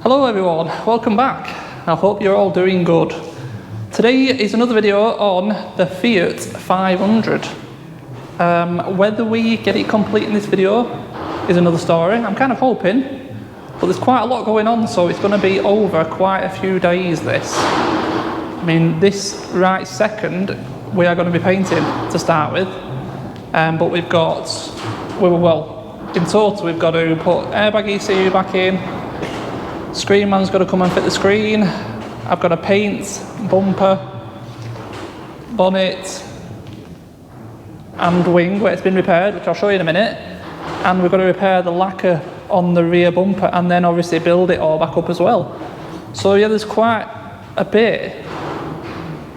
Hello everyone, welcome back. I hope you're all doing good. Today is another video on the Fiat 500. Whether we get it complete in this video is another story. I'm kind of hoping, but there's quite a lot going on, so it's going to be over quite a few days this. I mean, this right second we are going to be painting to start with, but we've got, in total we've got to put airbag ECU back in, screen man's got to come and fit the screen, I've got to paint bumper, bonnet and wing where it's been repaired, which I'll show you in a minute, and we've got to repair the lacquer on the rear bumper and then obviously build it all back up as well. So yeah, there's quite a bit.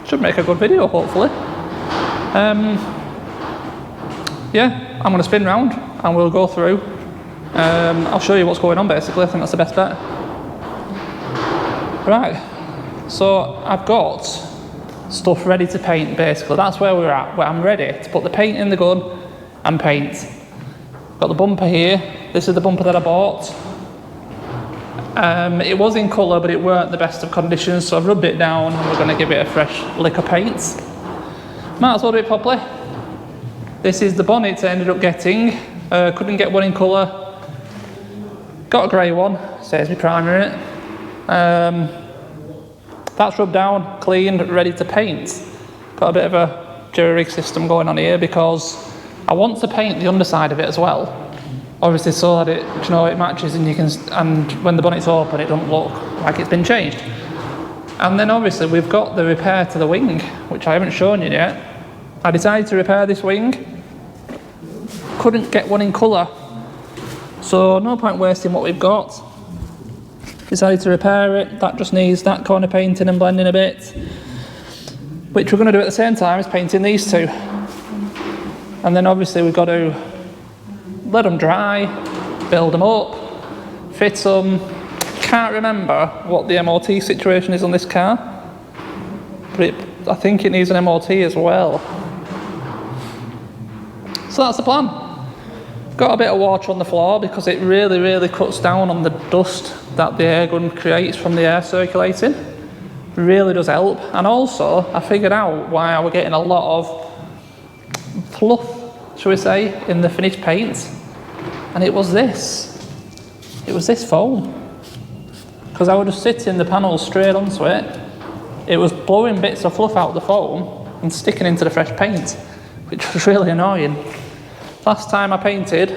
Should make a good video hopefully. Yeah, I'm going to spin round and we'll go through. I'll show you what's going on basically. I think that's the best bet. Right, so I've got stuff ready to paint basically. That's where we're at, where I'm ready to put the paint in the gun and paint. Got the bumper here. This is the bumper that I bought. It was in colour, but it weren't the best of conditions, so I've rubbed it down and we're going to give it a fresh lick of paint. Might as well do it properly. This is the bonnet I ended up getting. Couldn't get one in colour. Got a grey one, saves me primer in it. That's rubbed down, cleaned, ready to paint. Got a bit of a jury-rig system going on here because I want to paint the underside of it as well. Obviously so that it matches and you can, and when the bonnet's open it doesn't look like it's been changed. And then obviously we've got the repair to the wing, which I haven't shown you yet. I decided to repair this wing. Couldn't get one in colour, so no point wasting what we've got. Decided to repair it. That just needs that corner painting and blending a bit, which we're going to do at the same time as painting these two. And then obviously we've got to let them dry, build them up, fit them. Can't remember what the MOT situation is on this car, but I think it needs an MOT as well. So that's the plan. Got a bit of water on the floor because it really cuts down on the dust that the air gun creates from the air circulating. Really does help. And also I figured out why I was getting a lot of fluff, shall we say, in the finished paint, and it was this foam, because I would just sit in the panel straight onto it. It was blowing bits of fluff out of the foam and sticking into the fresh paint, which was really annoying. Last time I painted,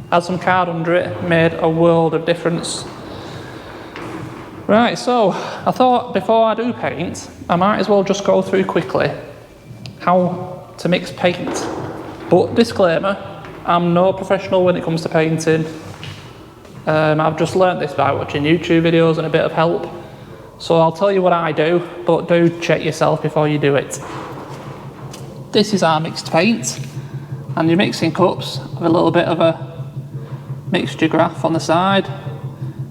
had some card under it, made a world of difference. Right, so I thought before I do paint, I might as well just go through quickly how to mix paint. But disclaimer, I'm no professional when it comes to painting. I've just learnt this by watching YouTube videos and a bit of help. So I'll tell you what I do, but do check yourself before you do it. This is our mixed paint. And your mixing cups have a little bit of a mixture graph on the side.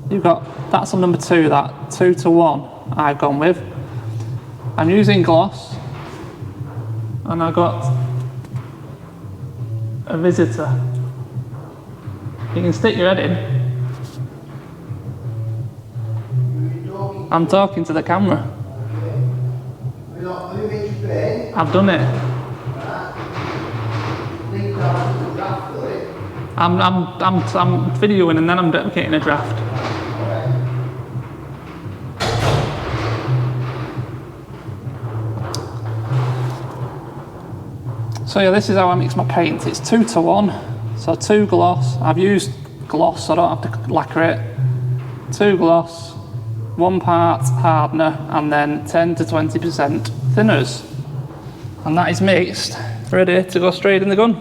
You've got, that's on number 2, that 2:1 I've gone with. I'm using gloss, and I've got a visitor. You can stick your head in. I'm talking to the camera. I've done it. I'm videoing and then I'm getting a draft. So yeah, this is how I mix my paint. It's 2:1, so 2 gloss. I've used gloss, so I don't have to lacquer it. 2 gloss, 1 part hardener, and then 10 to 20% thinners. And that is mixed, ready to go straight in the gun.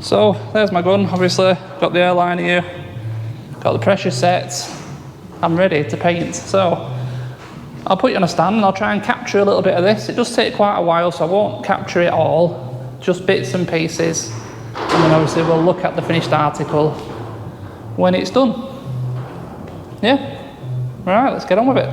So there's my gun, obviously, got the airline here, got the pressure set, I'm ready to paint. So I'll put you on a stand and I'll try and capture a little bit of this. It does take quite a while, so I won't capture it all, just bits and pieces. And then obviously we'll look at the finished article when it's done. Yeah? Alright, let's get on with it.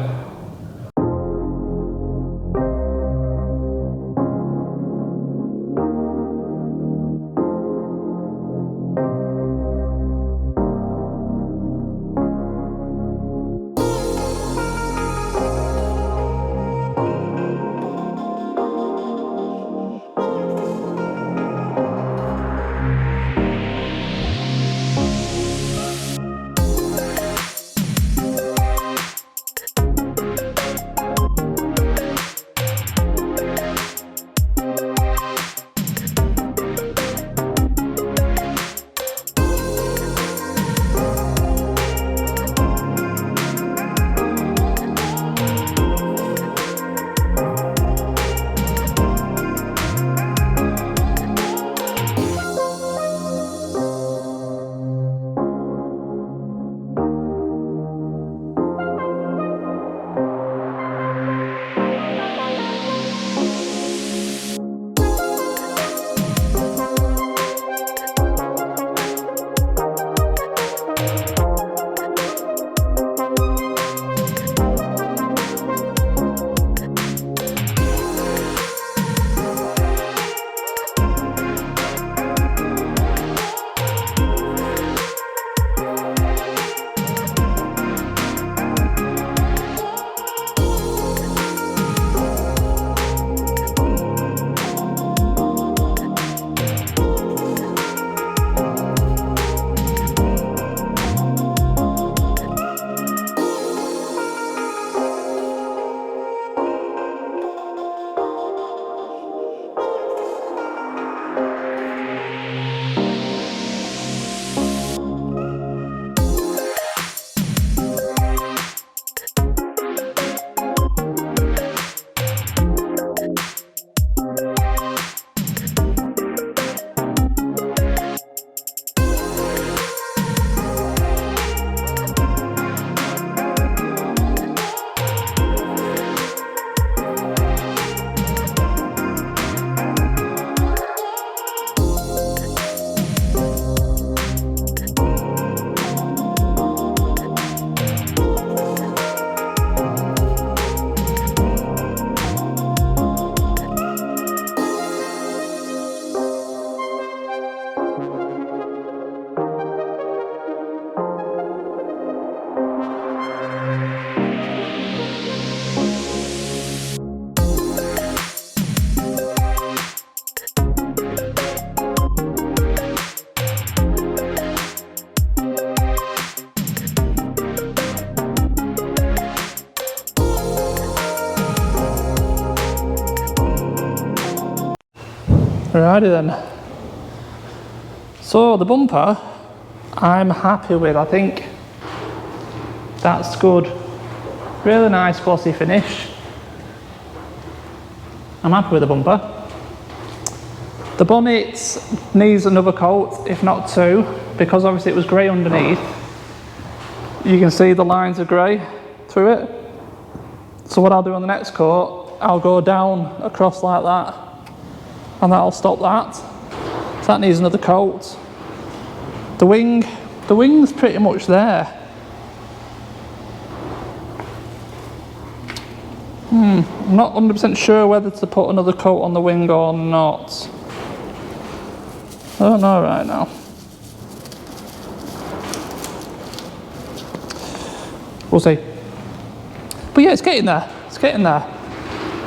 Righty then. So the bumper, I'm happy with. I think that's good. Really nice glossy finish. I'm happy with the bumper. The bonnet needs another coat, if not two, because obviously it was grey underneath. You can see the lines of grey through it. So what I'll do on the next coat, I'll go down across like that, and that'll stop that. So that needs another coat. The wing's pretty much there. I'm not 100% sure whether to put another coat on the wing or not. I don't know right now. We'll see. But yeah, it's getting there. It's getting there.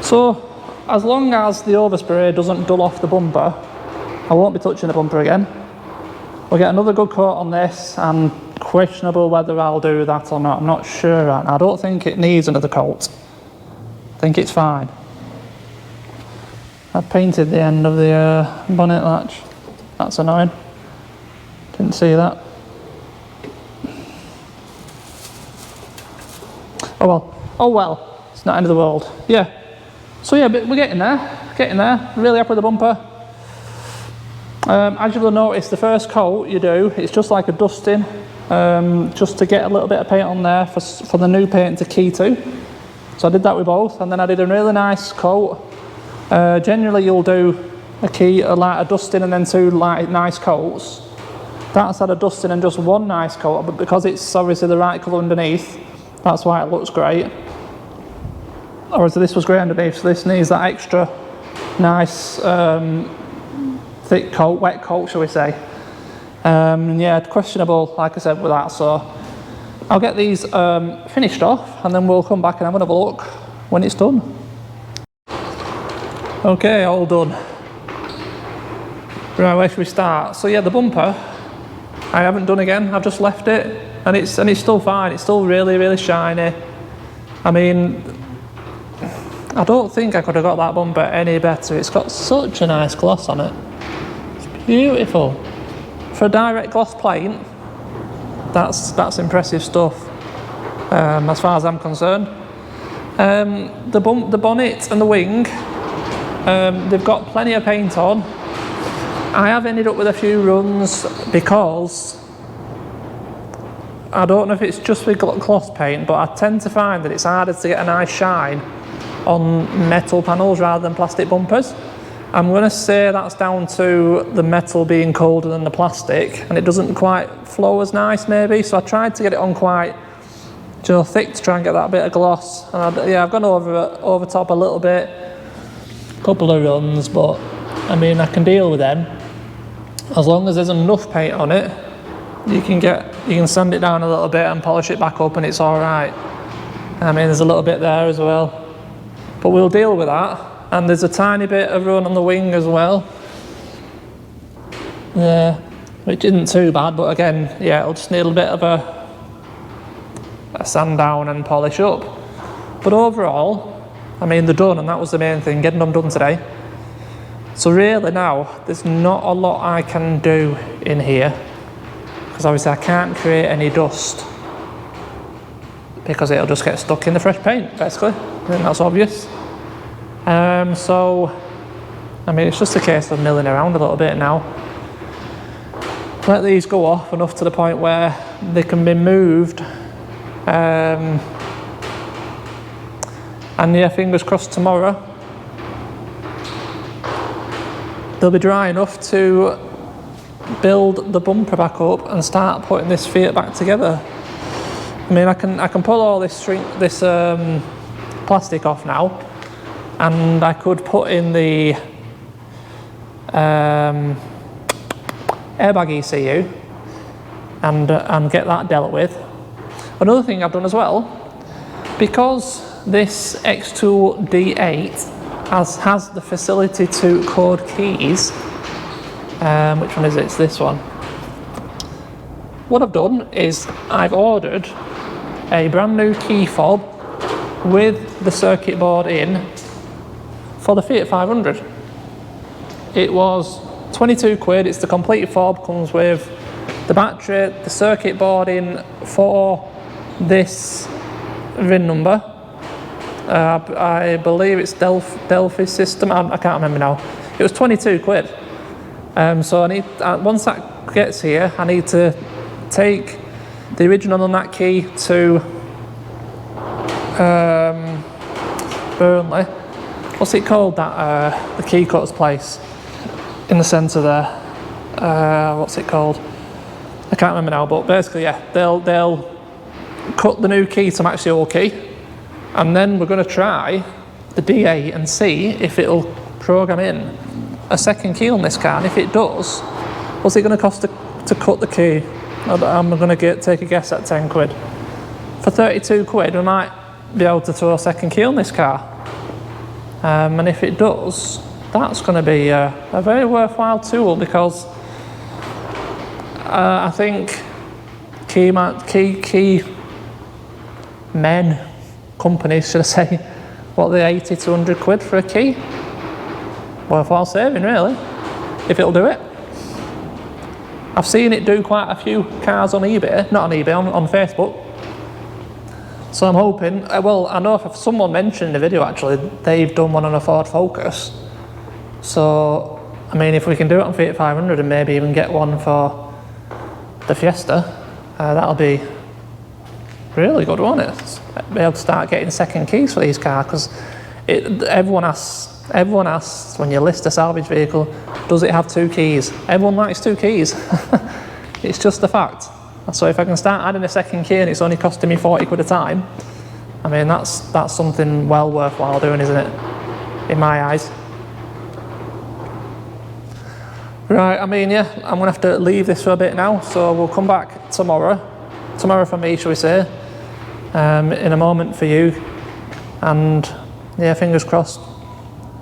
So, as long as the overspray doesn't dull off the bumper, I won't be touching the bumper again. We'll get another good coat on this, and questionable whether I'll do that or not. I'm not sure right now. I don't think it needs another coat. I think it's fine. I painted the end of the bonnet latch. That's annoying. Didn't see that. Oh well. Oh well. It's not the end of the world. Yeah. So yeah, but we're getting there. Getting there. Really happy with the bumper. As you'll notice, the first coat you do, it's just like a dusting, just to get a little bit of paint on there for the new paint to key to. So I did that with both, and then I did a really nice coat. Generally you'll do like a dusting and then two nice coats. That's had a dusting and just one nice coat, but because it's obviously the right colour underneath, that's why it looks great. Obviously this was grey underneath, so this needs that extra nice thick coat, wet coat shall we say. Yeah, questionable like I said with that, so I'll get these finished off and then we'll come back and have another look when it's done. Okay, all done. Right, where should we start? So yeah, the bumper I haven't done again, I've just left it, and it's still fine. It's still really, really shiny. I mean, I don't think I could have got that bumper any better. It's got such a nice gloss on it. It's beautiful. For a direct gloss paint, that's impressive stuff, as far as I'm concerned. The bonnet and the wing, they've got plenty of paint on. I have ended up with a few runs because I don't know if it's just with gloss paint, but I tend to find that it's harder to get a nice shine on metal panels rather than plastic bumpers. I'm going to say that's down to the metal being colder than the plastic, and it doesn't quite flow as nice maybe, so I tried to get it on quite thick to try and get that bit of gloss, and I've gone over top a little bit, a couple of runs, but I mean I can deal with them. As long as there's enough paint on it, you can sand it down a little bit and polish it back up and it's alright. I mean there's a little bit there as well, but we'll deal with that. And there's a tiny bit of run on the wing as well. Yeah, which isn't too bad, but again, yeah, it'll just need a bit of a sand down and polish up. But overall, I mean, they're done, and that was the main thing, getting them done today. So really now, there's not a lot I can do in here, because obviously I can't create any dust, because it'll just get stuck in the fresh paint, basically. I think that's obvious. So, I mean, it's just a case of milling around a little bit now. Let these go off enough to the point where they can be moved. And yeah, fingers crossed tomorrow they'll be dry enough to build the bumper back up and start putting this Fiat back together. I mean, I can pull all this plastic off now, and I could put in the airbag ECU and get that dealt with. Another thing I've done as well, because this X2 D8 has the facility to code keys, which one is it? It's this one. What I've done is I've ordered a brand new key fob with the circuit board in for the Fiat 500. It was 22 quid. It's the complete fob, comes with the battery, the circuit boarding for this VIN number. I believe it's Delphi system. I can't remember now. It was 22 quid. So I need, once that gets here, I need to take the original on that key to Burnley. What's it called? That the key cutter's place in the centre there. What's it called? I can't remember now. But basically, yeah, they'll cut the new key to match the old key, and then we're going to try the D8 and see if it'll program in a second key on this car. And if it does, what's it going to cost to cut the key? I'm going to take a guess at 10 quid. For 32 quid, we might be able to throw a second key on this car. And if it does, that's going to be a very worthwhile tool, because I think key men, companies should I say, what, the 80 to 100 quid for a key? Worthwhile saving, really, if it'll do it. I've seen it do quite a few cars on eBay, not on eBay, on Facebook. So I'm hoping, well, I know if someone mentioned in the video actually, they've done one on a Ford Focus. So, I mean, if we can do it on Fiat 500 and maybe even get one for the Fiesta, that'll be really good, won't it? Be able to start getting second keys for these cars, because everyone asks when you list a salvage vehicle, does it have 2 keys? Everyone likes 2 keys. It's just a fact. So if I can start adding a second key and it's only costing me 40 quid a time, I mean, that's something well worthwhile doing, isn't it? In my eyes. Right, I mean, yeah, I'm gonna have to leave this for a bit now, so we'll come back tomorrow for me, shall we say, in a moment for you, and yeah, fingers crossed.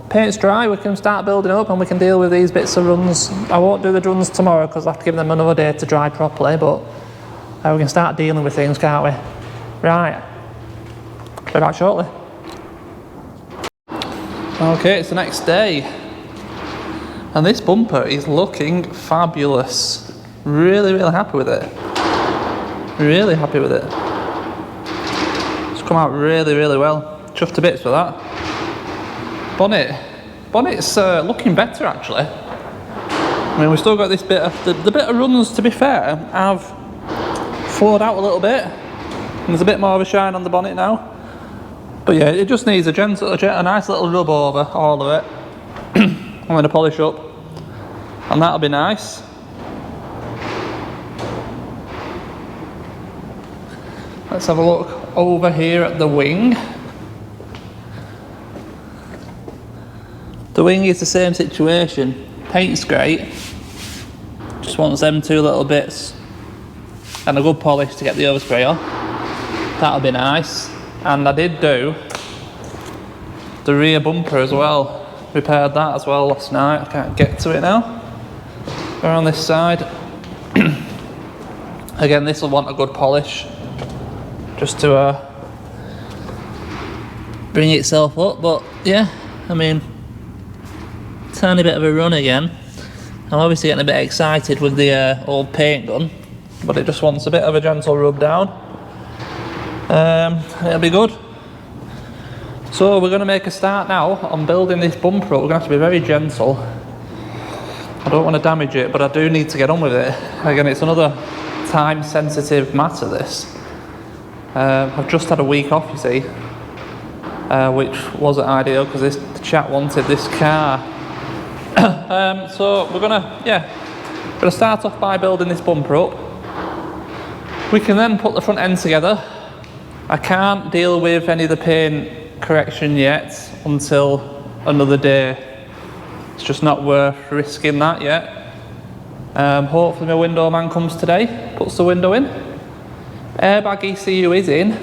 Paint's dry, we can start building up and we can deal with these bits of runs. I won't do the runs tomorrow because I have to give them another day to dry properly, but we can start dealing with things, can't we? Right, be back shortly. Okay, it's the next day, and this bumper is looking fabulous. Really, really happy with it. Really happy with it. It's come out really, really well. Chuffed to bits with that. Bonnet's looking better actually. I mean, we've still got this bit of, the bit of runs, to be fair, have flowed out a little bit. And there's a bit more of a shine on the bonnet now. But yeah, it just needs a nice little rub over all of it. I'm going to polish up, and that'll be nice. Let's have a look over here at the wing. The wing is the same situation. Paint's great. Just wants them 2 little bits and a good polish to get the overspray on. That'll be nice. And I did do the rear bumper as well. Repaired that as well last night. I can't get to it now. We're on this side. Again, this will want a good polish just to bring itself up. But yeah, I mean, tiny bit of a run again. I'm obviously getting a bit excited with the old paint gun, but it just wants a bit of a gentle rub down. It'll be good. So we're going to make a start now on building this bumper up. We're going to have to be very gentle. I don't want to damage it, but I do need to get on with it. Again, it's another time sensitive matter, this. I've just had a week off, you see, which wasn't ideal because the chap wanted this car. So we're gonna start off by building this bumper up. We can then put the front end together. I can't deal with any of the paint correction yet until another day. It's just not worth risking that yet. Hopefully my window man comes today, puts the window in. Airbag ECU is in.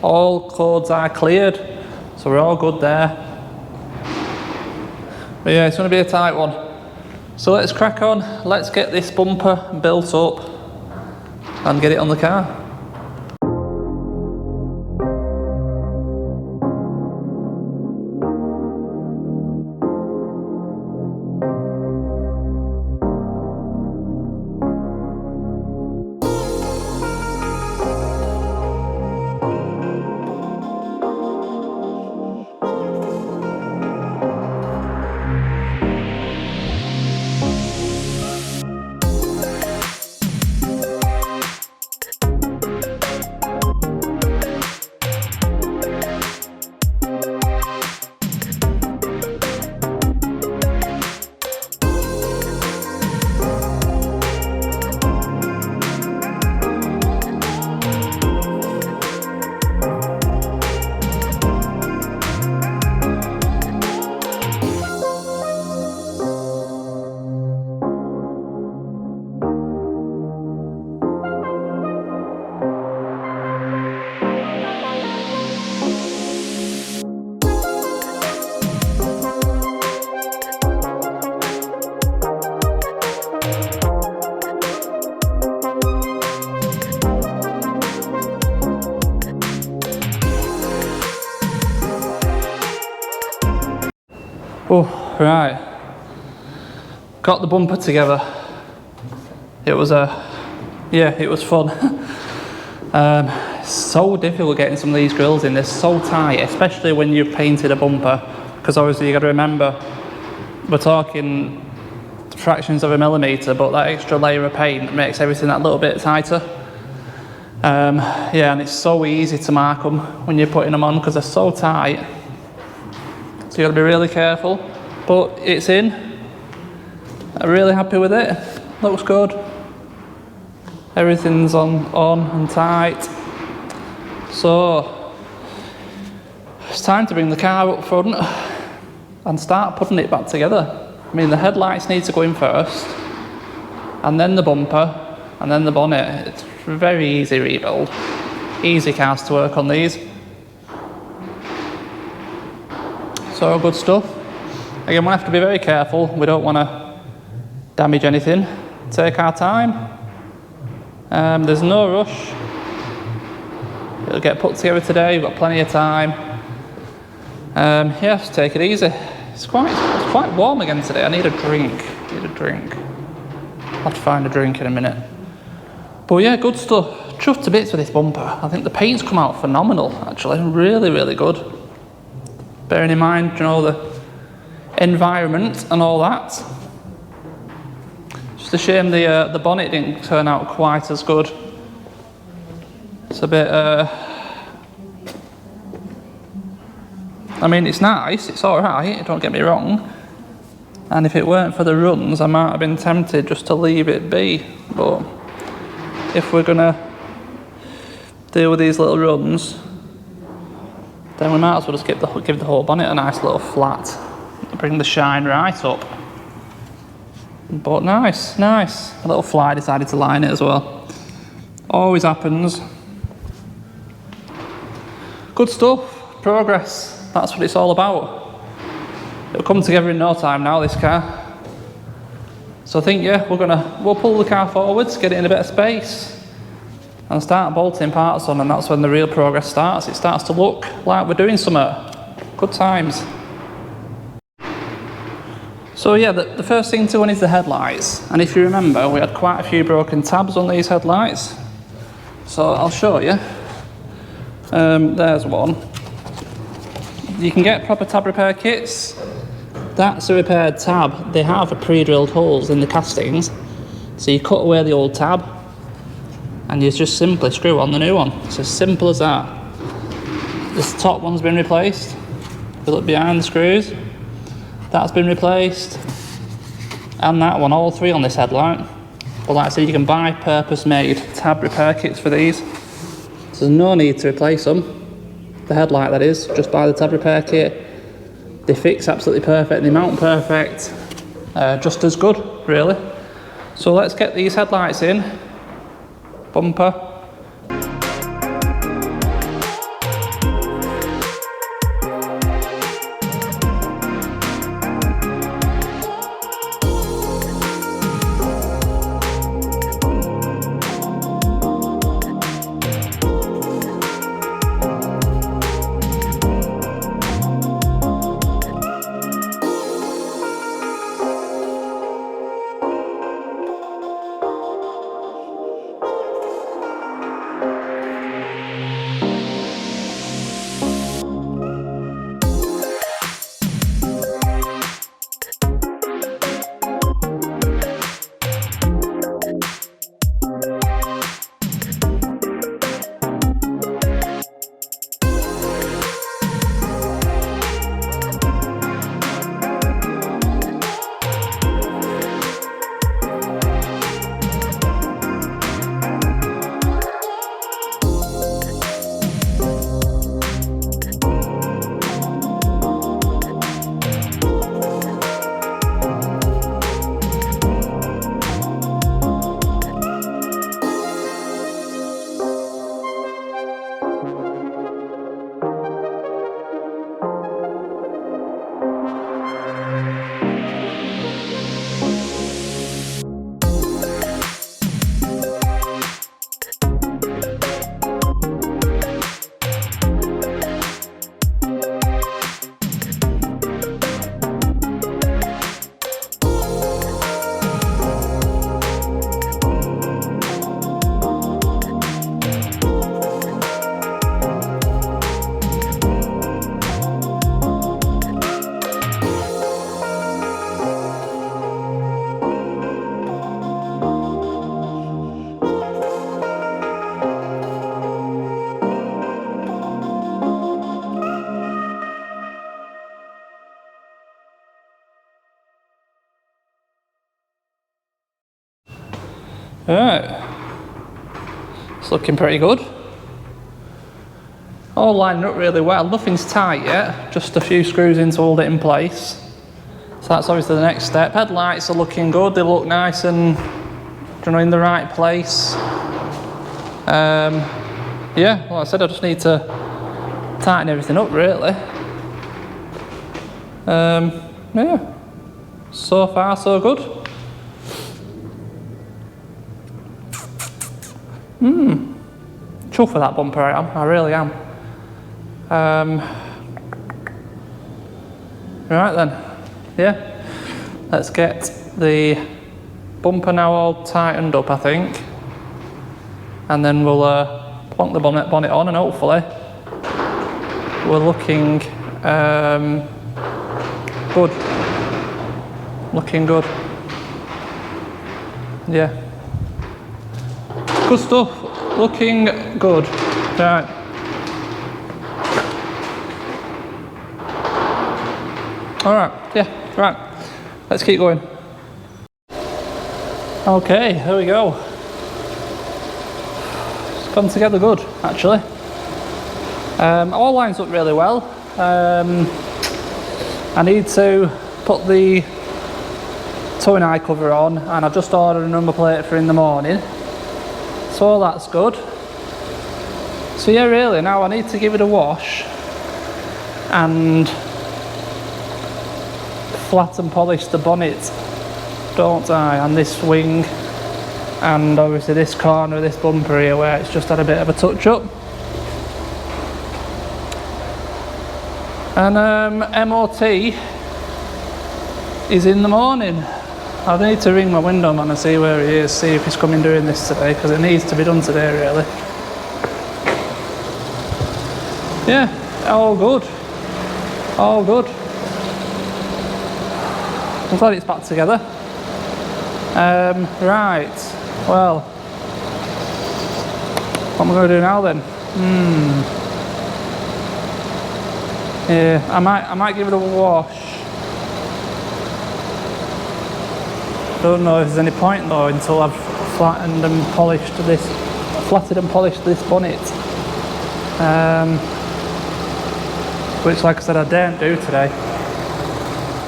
All codes are cleared, so we're all good there. But yeah, it's going to be a tight one. So let's crack on, let's get this bumper built up and get it on the car. Oh, right. Got the bumper together. It was it was fun. It's so difficult getting some of these grills in. They're so tight, especially when you've painted a bumper, because obviously you got to remember we're talking fractions of a millimetre, but that extra layer of paint makes everything that little bit tighter. Yeah, and it's so easy to mark them when you're putting them on because they're so tight. So you got to be really careful. But it's in. I'm really happy with it. Looks good. Everything's on and tight. So it's time to bring the car up front and start putting it back together. I mean, the headlights need to go in first, and then the bumper, and then the bonnet. It's a very easy rebuild. Easy cars to work on these. So good stuff. Again, we have to be very careful. We don't want to damage anything. Take our time. There's no rush. It'll get put together today. We've got plenty of time. Yeah, just take it easy. It's quite warm again today. I need a drink. I'll have to find a drink in a minute. But yeah, good stuff. Chuffed to bits with this bumper. I think the paint's come out phenomenal, actually. Really, really good. Bearing in mind, you know, the environment and all that. Just a shame the bonnet didn't turn out quite as good. It's a bit, I mean, it's nice, it's alright, don't get me wrong. And if it weren't for the runs, I might have been tempted just to leave it be. But if we're gonna deal with these little runs, then we might as well just give the whole bonnet a nice little flat. Bring the shine right up. But nice. A little fly decided to line it as well. Always happens. Good stuff. Progress. That's what it's all about. It'll come together in no time now, this car. So I think, yeah, we'll pull the car forwards, get it in a bit of space, and start bolting parts on, and that's when the real progress starts. It starts to look like we're doing something. Good times. So yeah, the first thing to on is the headlights. And if you remember, we had quite a few broken tabs on these headlights. So I'll show you. There's one. You can get proper tab repair kits. That's a repaired tab. They have pre-drilled holes in the castings. So you cut away the old tab and you just simply screw on the new one. It's as simple as that. This top one's been replaced. If you look behind the screws, that's been replaced. And that one, all three on this headlight. But like I said, you can buy purpose-made tab repair kits for these. So there's no need to replace them. The headlight, that is, just buy the tab repair kit. They fix absolutely perfect, they mount perfect, just as good, really. So let's get these headlights in. Bumper. Right. It's looking pretty good. All lining up really well. Nothing's tight yet, just a few screws in to hold it in place. So that's obviously the next step. Headlights are looking good. They look nice and, you know, in the right place. Yeah, like I said, I just need to tighten everything up really. Yeah, so far so good. Chuffed with that bumper, I really am. Right then, yeah, let's get the bumper now all tightened up, I think, and then we'll plonk the bonnet on, and hopefully we're looking good. Looking good. Yeah. Good stuff. Looking good. Right. Alright, yeah, right. Let's keep going. Okay, here we go. It's gone together good, actually. All lines up really well. I need to put the towing eye cover on, and I've just ordered a number plate for in the morning. So that's good. So yeah, really, now I need to give it a wash and flat and polish the bonnet, don't I, and this wing, and obviously this corner of this bumper here where it's just had a bit of a touch up. And MOT is in the morning. I need to ring my window man and see where he is, see if he's coming doing this today, because it needs to be done today really. Yeah, all good. All good. I'm glad it's back together. Right, well, what am I going to do now then? Yeah, I might give it a wash. Don't know if there's any point though until I've flattened and polished this bonnet. Which, like I said, I daren't do today.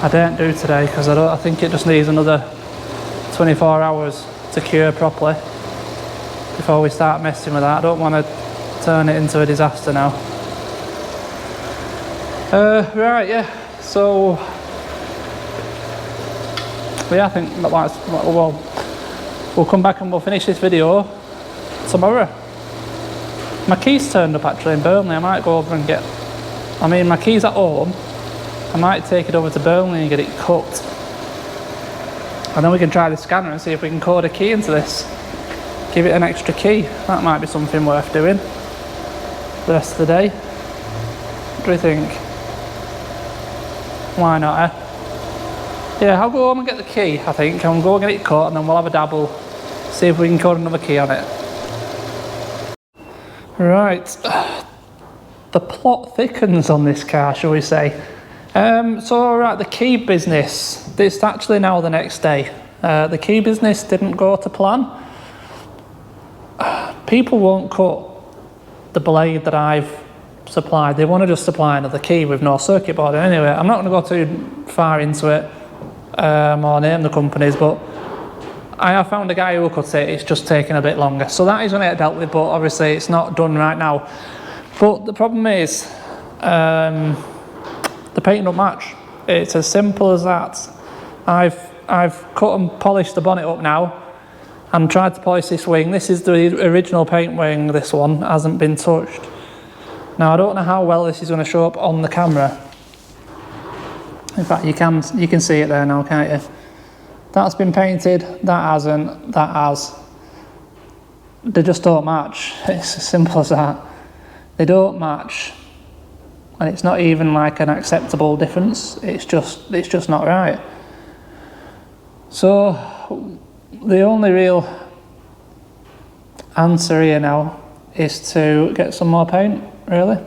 Because I think it just needs another 24 hours to cure properly before we start messing with that. I don't want to turn it into a disaster now. Right, yeah, so yeah, I think that's, well, we'll come back and we'll finish this video tomorrow. My key's turned up actually in Burnley. I might go over and get, my key's at home. I might take it over to Burnley and get it cut, and then we can try the scanner and see if we can code a key into this, give it an extra key. That might be something worth doing the rest of the day. What do you think? Why not, eh? Yeah, I'll go home and get the key, I think. I'll go and get it cut, and then we'll have a dabble, see if we can code another key on it. Right, the plot thickens on this car, shall we say. So, right, the key business, it's actually now the next day. The key business didn't go to plan. People won't cut the blade that I've supplied. They want to just supply another key with no circuit board. Anyway, I'm not going to go too far into it or name the companies, but I have found a guy who will cut it. It's just taking a bit longer. So that is going to get dealt with, but obviously it's not done right now. But the problem is, the paint don't match. It's as simple as that. I've cut and polished the bonnet up now and tried to polish this wing. This is the original paint wing, this one hasn't been touched. Now I don't know how well this is going to show up on the camera. In fact, you can see it there now, can't you? That's been painted, that hasn't, that has. They just don't match. It's as simple as that. They don't match. And it's not even like an acceptable difference. It's just not right. So the only real answer here now is to get some more paint, really.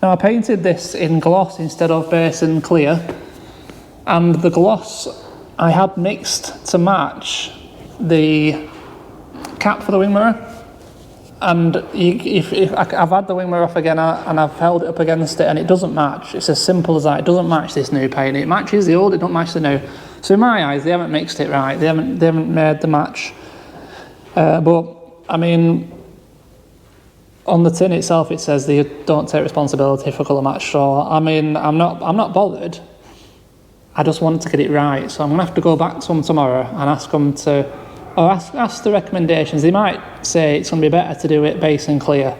Now I painted this in gloss instead of base and clear, and the gloss I had mixed to match the cap for the wing mirror, and I've had the wing mirror off again and I've held it up against it and it doesn't match. It's as simple as that. It doesn't match this new paint. It matches the old, it don't match the new. So in my eyes, they haven't mixed it right. They haven't made the match. But I mean, on the tin itself, it says they don't take responsibility for colour match. So I mean, I'm not bothered. I just want to get it right. So I'm gonna have to go back to them tomorrow and ask them to, or ask the recommendations. They might say it's gonna be better to do it base and clear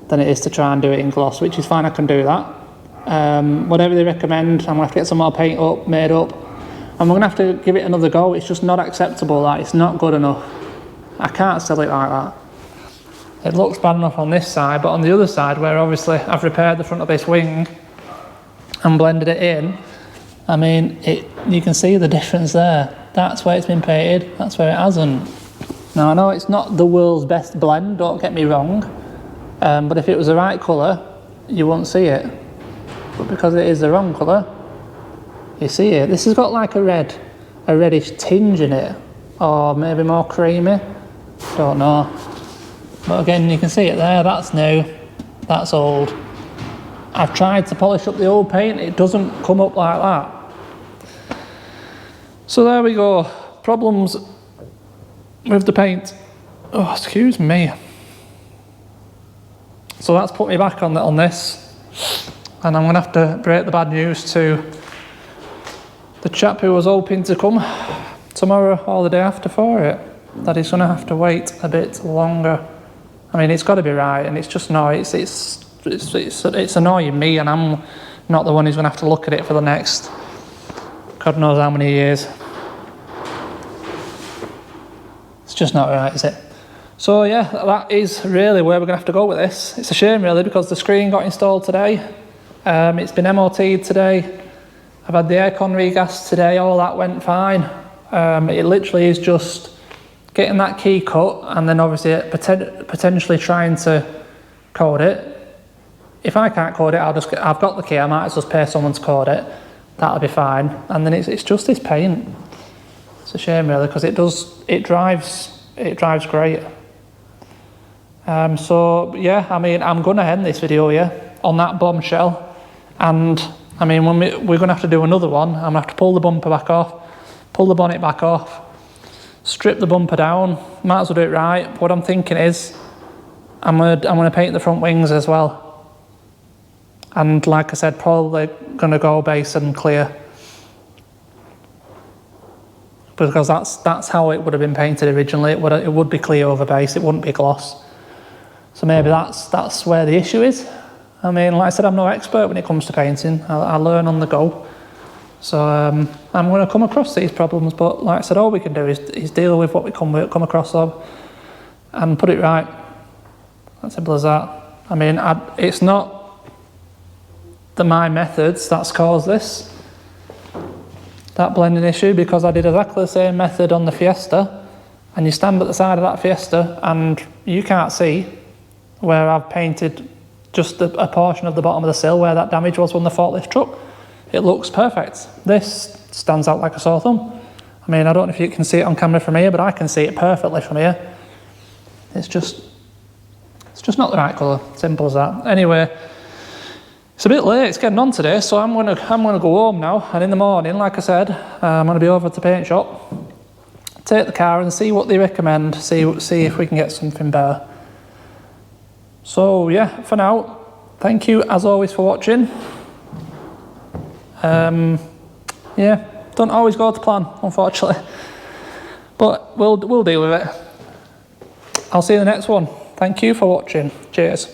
than it is to try and do it in gloss, which is fine. I can do that. Whatever they recommend, I'm gonna have to get some more paint made up, and we're gonna have to give it another go. It's just not acceptable. That it's not good enough. I can't sell it like that. It looks bad enough on this side, but on the other side, where obviously I've repaired the front of this wing and blended it in, I mean, you can see the difference there. That's where it's been painted, that's where it hasn't. Now I know it's not the world's best blend, don't get me wrong, but if it was the right colour, you won't see it. But because it is the wrong colour, you see it. This has got like a reddish tinge in it, or maybe more creamy, don't know. But again, you can see it there, that's new, that's old. I've tried to polish up the old paint, it doesn't come up like that. So there we go, problems with the paint. Oh, excuse me. So that's put me back on this, and I'm gonna have to break the bad news to the chap who was hoping to come tomorrow or the day after for it, that he's gonna have to wait a bit longer. I mean, it's got to be right, and it's just no, it's annoying me, and I'm not the one who's gonna have to look at it for the next God knows how many years. It's just not right, is it? So yeah, that is really where we're gonna have to go with this. It's a shame really, because the screen got installed today. It's been MOT'd today. I've had the aircon regas today, all that went fine. It literally is just getting that key cut, and then obviously potentially trying to code it. If I can't code it, I've got the key, I might as well pay someone to code it. That'll be fine. And then it's just this paint. It's a shame really, because it drives great. So yeah, I mean, I'm gonna end this video on that bombshell. And I mean, when we're gonna have to do another one, I'm gonna have to pull the bumper back off, pull the bonnet back off, strip the bumper down. Might as well do it right. What I'm thinking is, I'm gonna paint the front wings as well. And like I said, probably gonna go base and clear, because that's how it would have been painted originally. It would be clear over base. It wouldn't be gloss. So maybe that's where the issue is. I mean, like I said, I'm no expert when it comes to painting. I learn on the go. So I'm going to come across these problems, but like I said, all we can do is deal with what we come across and put it right. As simple as that. I mean, it's not my methods that's caused that blending issue, because I did exactly the same method on the Fiesta, and you stand at the side of that Fiesta and you can't see where I've painted just a portion of the bottom of the sill where that damage was when the forklift truck. It looks perfect. This stands out like a sore thumb. I mean, I don't know if you can see it on camera from here, but I can see it perfectly from here. It's just not the right colour. Simple as that. Anyway, it's a bit late. It's getting on today, so I'm gonna go home now. And in the morning, like I said, I'm gonna be over at the paint shop, take the car and see what they recommend. See if we can get something better. So yeah, for now, thank you as always for watching. Yeah, don't always go to plan, unfortunately, but we'll deal with it. I'll see you in the next one. Thank you for watching. Cheers.